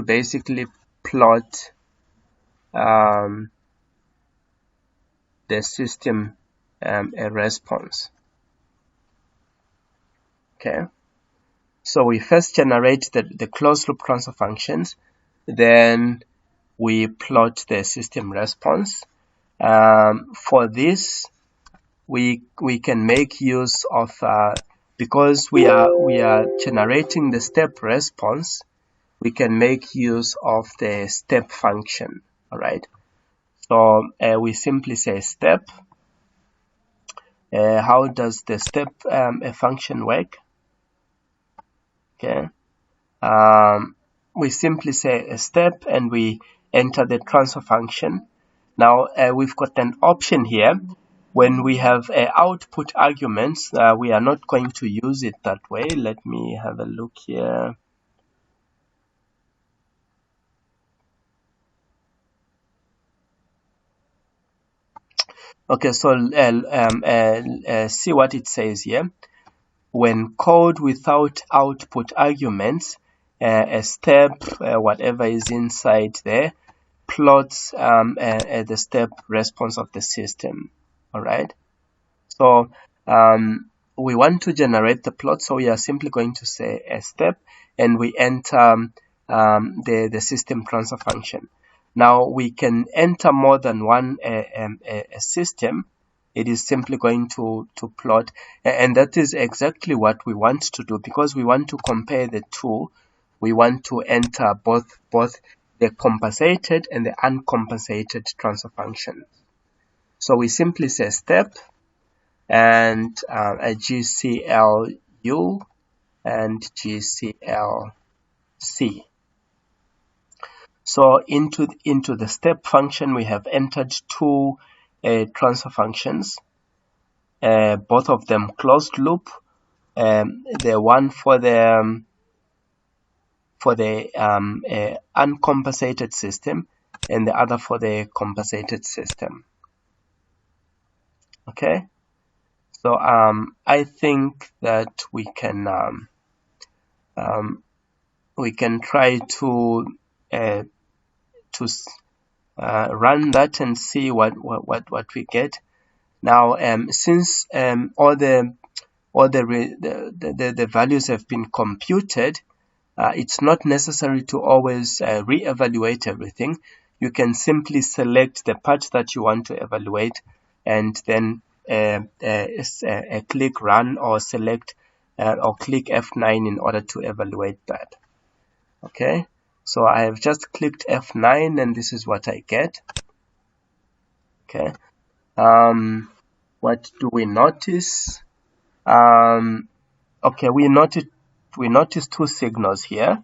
basically plot the system a response. Okay, so we first generate the closed loop transfer functions, then we plot the system response. For this, we can make use of because we are generating the step response, we can make use of the step function. All right, so we simply say step. How does the step function work? Okay, we simply say a step and we enter the transfer function. Now we've got an option here. When we have output arguments, we are not going to use it that way. Let me have a look here. Okay, so see what it says here. When code without output arguments, a step, whatever is inside there, plots the step response of the system. All right. So we want to generate the plot, so we are simply going to say a step, and we enter the system transfer function. Now we can enter more than one a system. It is simply going to plot, and that is exactly what we want to do, because we want to compare the two. We want to enter both the compensated and the uncompensated transfer function. So we simply say step and a GCLU and GCLC. So into the step function, we have entered two transfer functions, both of them closed loop. The one for the uncompensated system, and the other for the compensated system. Okay, so I think that we can try to run that and see what we get. Now, since all the values have been computed, it's not necessary to always re-evaluate everything. You can simply select the part that you want to evaluate, and then click run, or select or click F9 in order to evaluate that. Okay, so I have just clicked F9, and this is what I get. Okay, what do we notice? Okay, we notice two signals here.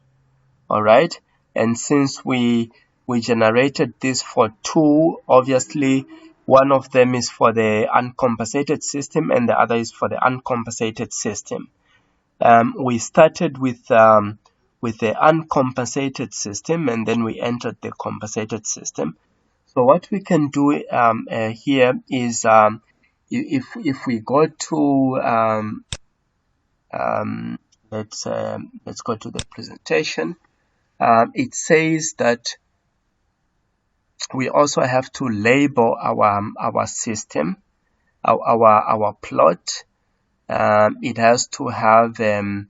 All right, and since we generated this for two, obviously one of them is for the uncompensated system and the other is for the uncompensated system. We started with the uncompensated system, and then we entered the compensated system. So what we can do here is, if we go to let's go to the presentation. It says that we also have to label our system, our plot. It has to have a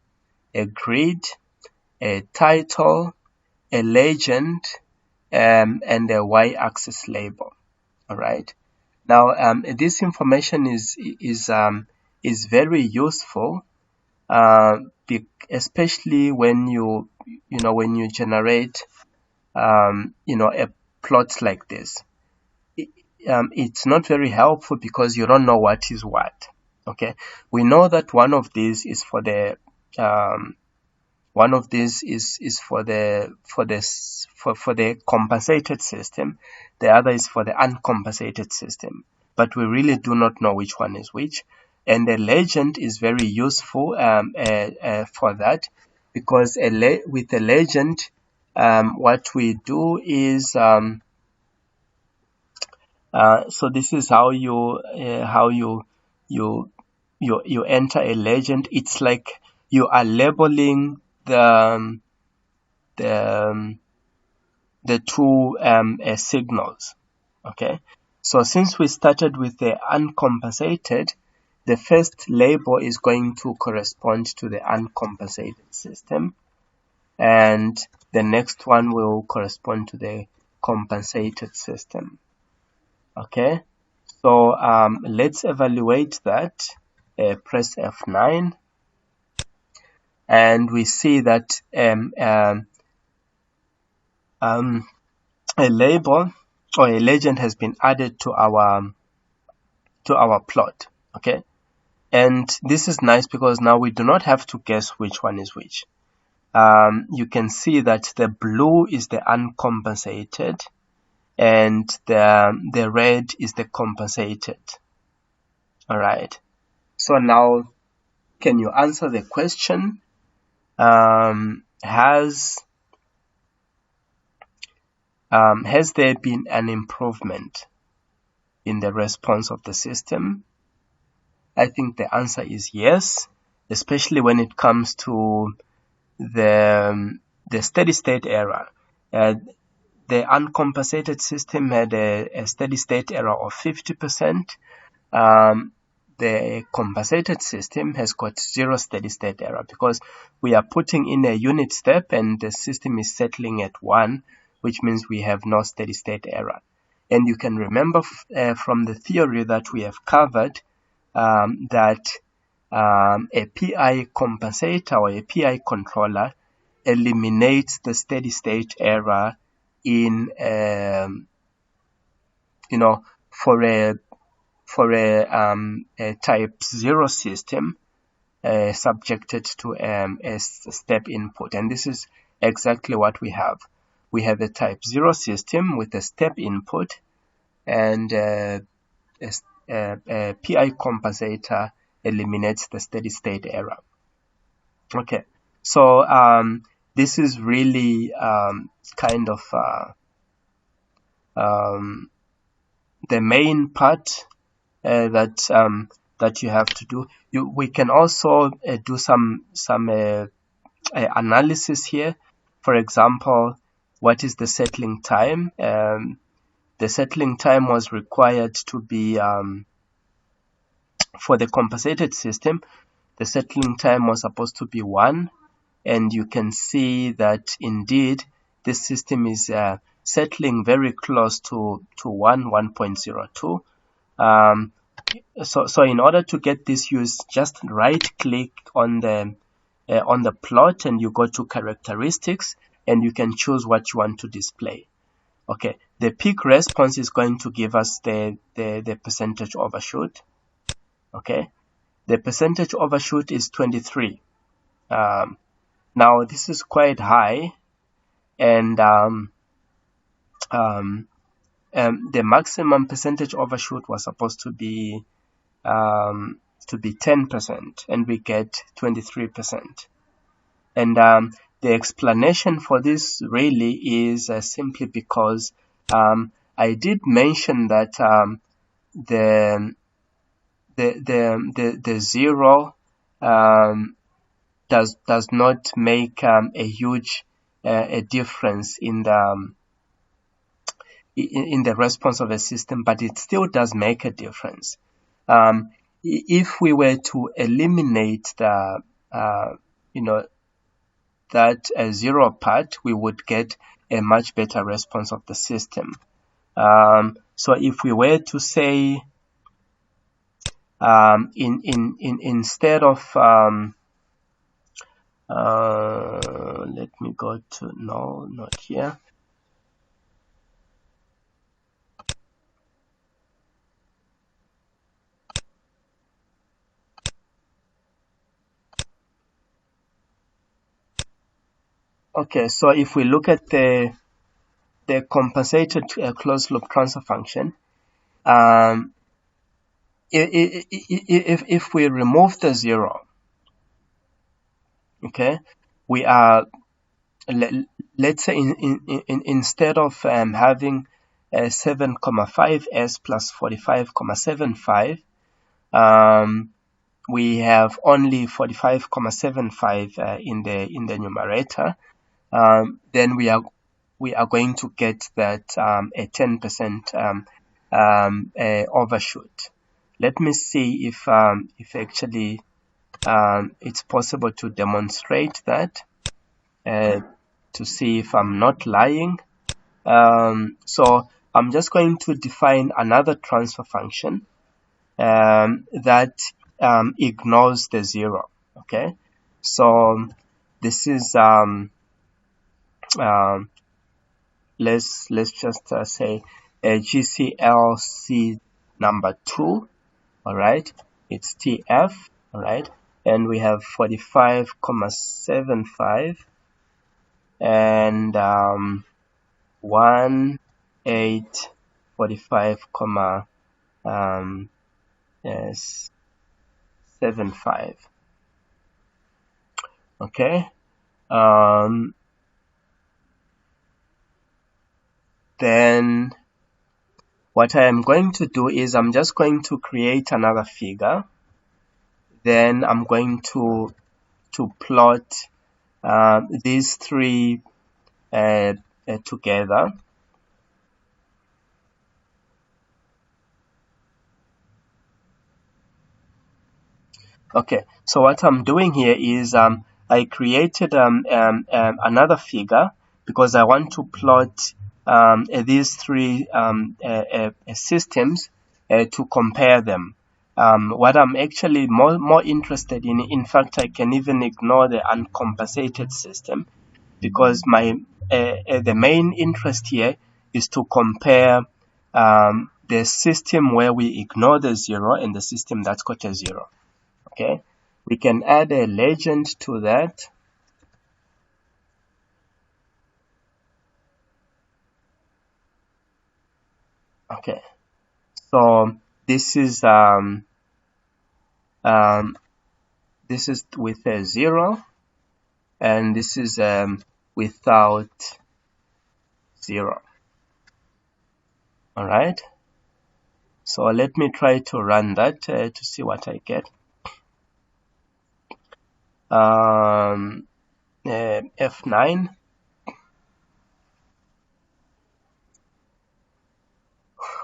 grid, a title, a legend, and a y-axis label. All right. Now, this information is very useful, especially when you generate a plot like this. It's not very helpful because you don't know what is what. Okay, we know that one of these is for the compensated system, the other is for the uncompensated system, but we really do not know which one is which. And the legend is very useful for that, because with the legend, what we do is, so this is how you enter a legend. It's like you are labeling the two signals. Okay, so since we started with the uncompensated, the first label is going to correspond to the uncompensated system, and the next one will correspond to the compensated system. Okay, so let's evaluate that. Press F9, and we see that a label or a legend has been added to our plot. Okay, and this is nice because now we do not have to guess which one is which. You can see that the blue is the uncompensated, and the red is the compensated. All right, so now can you answer the question? Has there been an improvement? in the response of the system? I think the answer is yes, especially when it comes to the steady state error. The uncompensated system had a steady state error of 50%. The compensated system has got 0 steady state error because we are putting in a unit step and the system is settling at 1, which means we have no steady state error. And you can remember from the theory that we have covered that a PI compensator or a PI controller eliminates the steady state error in for a type 0 system subjected to a step input. And this is exactly what we have. We have a type 0 system with a step input, and a PI compensator eliminates the steady state error. Okay, so this is really kind of the main part that you have to do. We can also do some analysis here. For example, what is the settling time? The settling time was required to be for the compensated system. The settling time was supposed to be 1, and you can see that indeed this system is settling very close to 1.02. So in order to get this, you just right click on the plot and you go to characteristics and you can choose what you want to display. Okay, the peak response is going to give us the percentage overshoot. Okay, the percentage overshoot is 23. Now this is quite high, and the maximum percentage overshoot was supposed to be 10%, and we get 23%. And the explanation for this really is simply because I did mention that the 0 does not make a huge a difference in the response of a system, but it still does make a difference. If we were to eliminate the that 0 part, we would get a much better response of the system. So if we were to say instead of let me go to no, not here. Okay, so if we look at the compensated closed loop transfer function, if we remove the 0, okay, we are let's say instead of having 7,5s plus 45,75, we have only 45,75 in the numerator. Then we are going to get that a 10% overshoot. Let me see if actually it's possible to demonstrate that to see if I'm not lying. So I'm just going to define another transfer function that ignores the 0. Okay, so this is let's just say a GCLC number 2. All right, it's TF. All right, and we have 45,75 and 1,845,75. Okay, then what I am going to do is I'm just going to create another figure. Then I'm going to plot these three together. Okay, so what I'm doing here is I created another figure because I want to plot these three systems to compare them. What I'm actually more interested in fact, I can even ignore the uncompensated system because my the main interest here is to compare the system where we ignore the zero and the system that's got a zero. Okay, we can add a legend to that. Okay, so this is with a zero, and this is without zero. All right, so let me try to run that to see what I get. F9.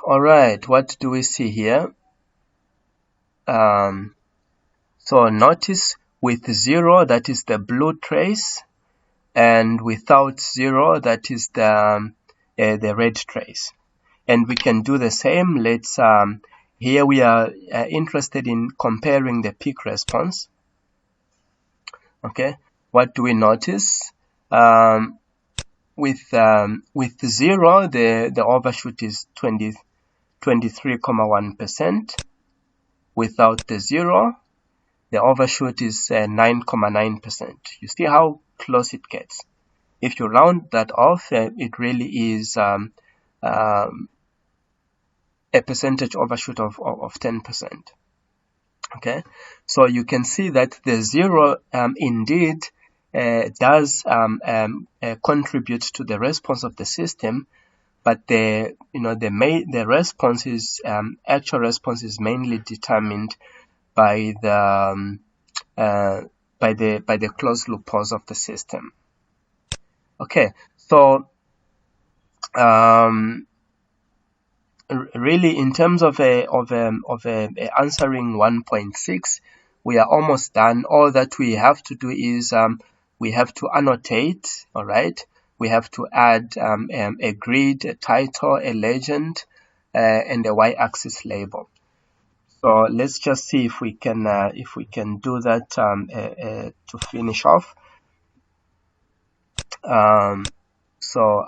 All right, what do we see here? So notice with zero, that is the blue trace, and without zero, that is the red trace. And we can do the same. Let's here we are interested in comparing the peak response. Okay, what do we notice? With zero, the overshoot is 23.1%. Without the zero, the overshoot is 9.9%. You see how close it gets. If you round that off, it really is a percentage overshoot of 10%. Okay, so you can see that the zero indeed does contribute to the response of the system, but the response is actual response is mainly determined by the closed loop pause of the system. Okay, so really, in terms of answering 1.6, we are almost done. All that we have to do is we have to annotate. All right, we have to add a grid, a title, a legend, and a y-axis label. So let's just see if we can do that to finish off. So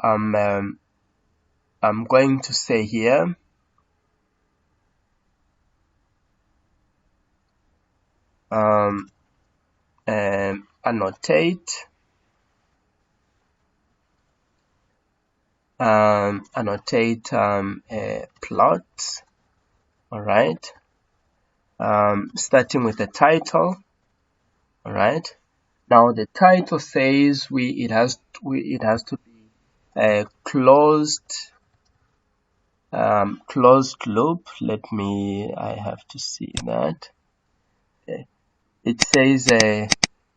I'm going to say here annotate plot. All right, starting with the title. All right, now the title says it has to be a closed loop. I have to see that. Okay. It says a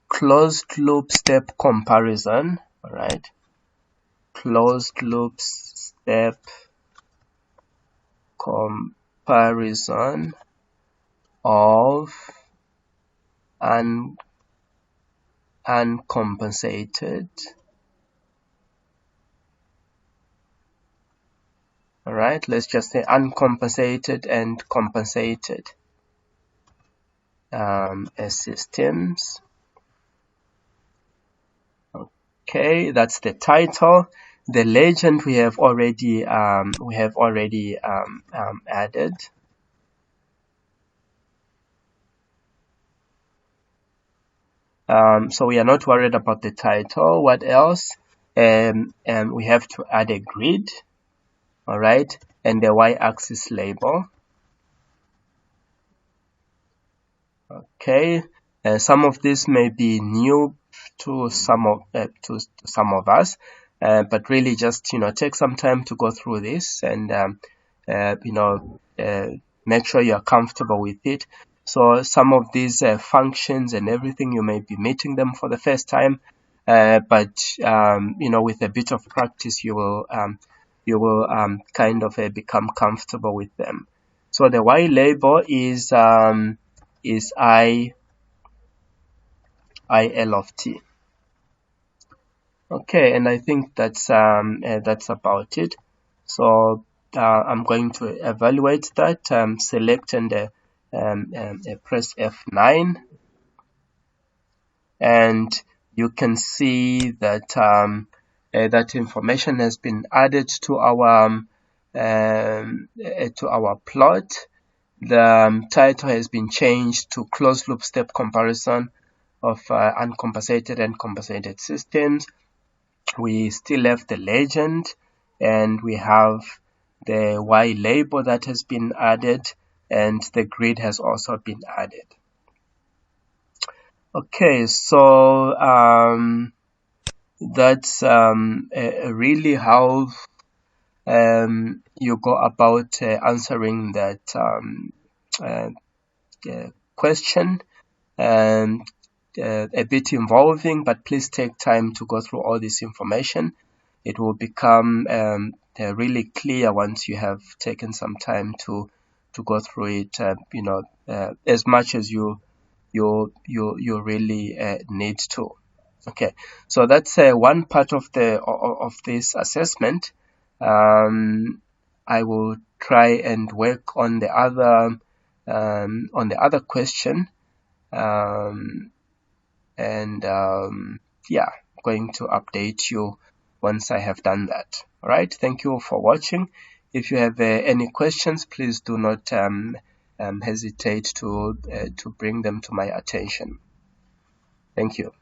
closed loop step comparison. All right, closed loop step comparison of uncompensated. All right, let's just say uncompensated and compensated systems. Okay, that's the title. The legend we have already added. So we are not worried about the title. What else? We have to add a grid. All right, and the y-axis label. Okay, some of this may be new to some of us, but really just take some time to go through this, and make sure you're comfortable with it. So some of these functions and everything, you may be meeting them for the first time, but with a bit of practice, you will kind of become comfortable with them. So the Y label is IL of t. Okay, and I think that's about it. So I'm going to evaluate that. Select and press F9, and you can see that that information has been added to our plot. The title has been changed to closed loop step comparison of uncompensated and compensated systems. We still have the legend, and we have the Y label that has been added, and the grid has also been added. Okay, so that's really how you go about answering that question. A bit involving, but please take time to go through all this information. It will become really clear once you have taken some time to go through it. As much as you really need to. Okay, so that's one part of this assessment. I will try and work on the other question. Yeah, going to update you once I have done that. All right, thank you for watching. If you have any questions, please do not hesitate to bring them to my attention. Thank you.